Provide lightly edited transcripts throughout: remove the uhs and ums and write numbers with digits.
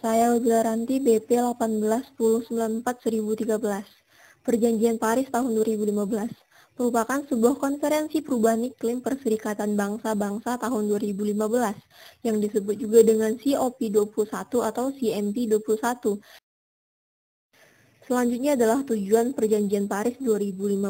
Saya Wilaranti BP 18-1094-1013. Perjanjian Paris tahun 2015 merupakan sebuah konferensi perubahan iklim Perserikatan Bangsa-Bangsa tahun 2015 yang disebut juga dengan COP21 atau CMP21. Selanjutnya adalah tujuan Perjanjian Paris 2015.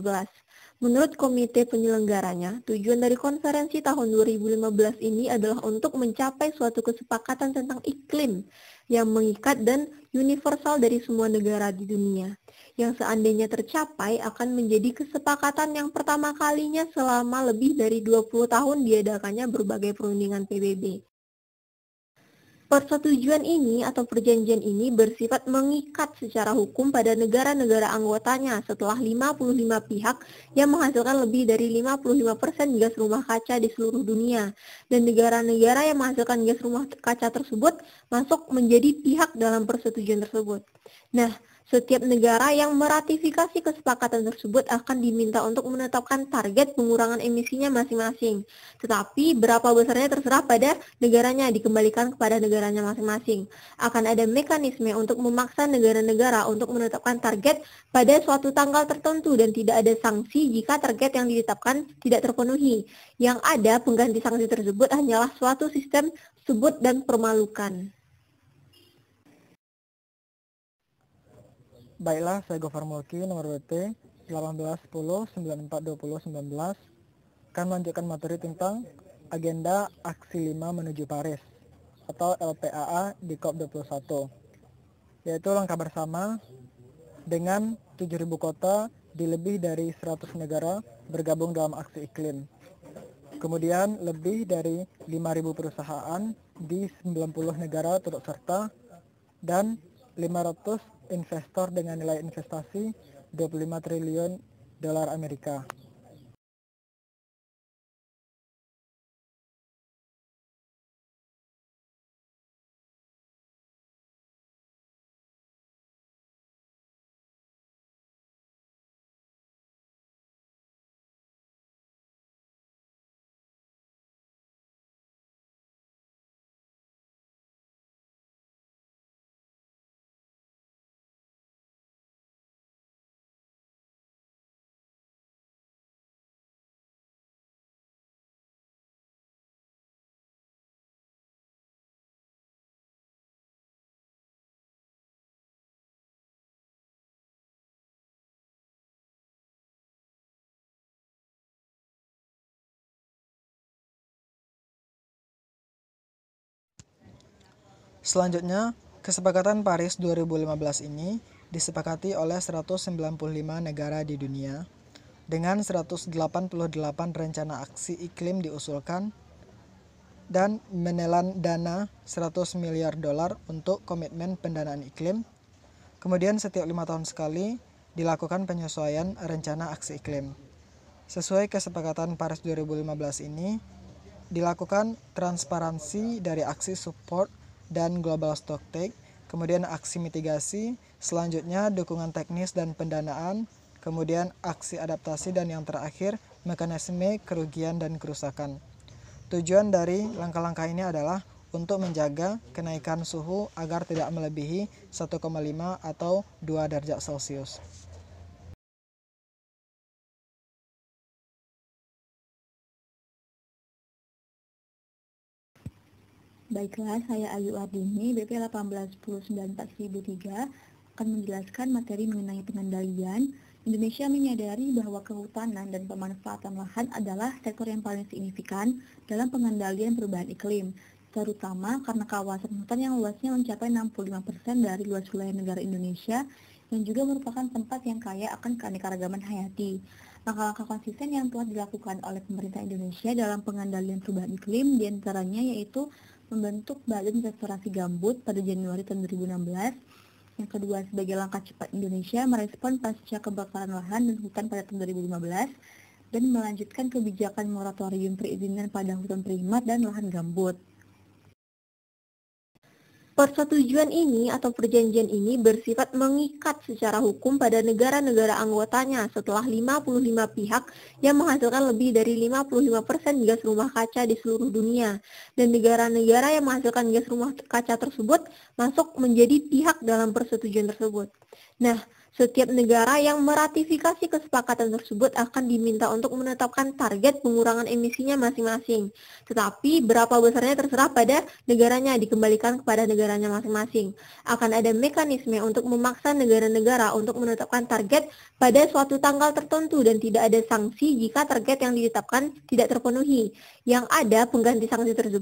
Menurut komite penyelenggaranya, tujuan dari konferensi tahun 2015 ini adalah untuk mencapai suatu kesepakatan tentang iklim yang mengikat dan universal dari semua negara di dunia, yang seandainya tercapai akan menjadi kesepakatan yang pertama kalinya selama lebih dari 20 tahun diadakannya berbagai perundingan PBB. Persetujuan ini atau perjanjian ini bersifat mengikat secara hukum pada negara-negara anggotanya setelah 55 pihak yang menghasilkan lebih dari 55% gas rumah kaca di seluruh dunia, dan negara-negara yang menghasilkan gas rumah kaca tersebut masuk menjadi pihak dalam persetujuan tersebut. Nah, setiap negara yang meratifikasi kesepakatan tersebut akan diminta untuk menetapkan target pengurangan emisinya masing-masing. Tetapi berapa besarnya terserah pada negaranya, dikembalikan kepada negaranya masing-masing. Akan ada mekanisme untuk memaksa negara-negara untuk menetapkan target pada suatu tanggal tertentu dan tidak ada sanksi jika target yang ditetapkan tidak terpenuhi. Yang ada pengganti sanksi tersebut hanyalah suatu sistem sebut dan permalukan. Baiklah, saya Gofar Mulki, nomor WP 1810942019 akan melanjutkan materi tentang Agenda Aksi 5 menuju Paris atau LPAA di COP21, yaitu langkah bersama dengan 7.000 kota di lebih dari 100 negara bergabung dalam aksi iklim. Kemudian lebih dari 5.000 perusahaan di 90 negara turut serta dan 500 investor dengan nilai investasi 25 triliun dolar Amerika. Selanjutnya, kesepakatan Paris 2015 ini disepakati oleh 195 negara di dunia dengan 188 rencana aksi iklim diusulkan dan menelan dana 100 miliar dolar untuk komitmen pendanaan iklim. Kemudian setiap 5 tahun sekali dilakukan penyesuaian rencana aksi iklim. Sesuai kesepakatan Paris 2015 ini, dilakukan transparansi dari aksi support dan global stocktake, kemudian aksi mitigasi, selanjutnya dukungan teknis dan pendanaan, kemudian aksi adaptasi, dan yang terakhir mekanisme kerugian dan kerusakan. Tujuan dari langkah-langkah ini adalah untuk menjaga kenaikan suhu agar tidak melebihi 1,5 atau 2 derajat Celcius. Baiklah, saya Ayu Ardini, BP 18-1094-1003 akan menjelaskan materi mengenai pengendalian. Indonesia menyadari bahwa kehutanan dan pemanfaatan lahan adalah sektor yang paling signifikan dalam pengendalian perubahan iklim, terutama karena kawasan hutan yang luasnya mencapai 65% dari luas wilayah negara Indonesia yang juga merupakan tempat yang kaya akan keanekaragaman hayati. Langkah-langkah konsisten yang telah dilakukan oleh pemerintah Indonesia dalam pengendalian perubahan iklim diantaranya yaitu membentuk Badan Restorasi Gambut pada Januari tahun 2016. Yang kedua, sebagai langkah cepat Indonesia merespon pasca kebakaran lahan dan hutan pada tahun 2015 dan melanjutkan kebijakan moratorium perizinan pada hutan primat dan lahan gambut. Persetujuan ini atau perjanjian ini bersifat mengikat secara hukum pada negara-negara anggotanya setelah 55 pihak yang menghasilkan lebih dari 55% gas rumah kaca di seluruh dunia. Dan negara-negara yang menghasilkan gas rumah kaca tersebut masuk menjadi pihak dalam persetujuan tersebut. Nah, setiap negara yang meratifikasi kesepakatan tersebut akan diminta untuk menetapkan target pengurangan emisinya masing-masing. Tetapi berapa besarnya terserah pada negaranya, dikembalikan kepada negaranya masing-masing. Akan ada mekanisme untuk memaksa negara-negara untuk menetapkan target pada suatu tanggal tertentu dan tidak ada sanksi jika target yang ditetapkan tidak terpenuhi. Yang ada pengganti sanksi tersebut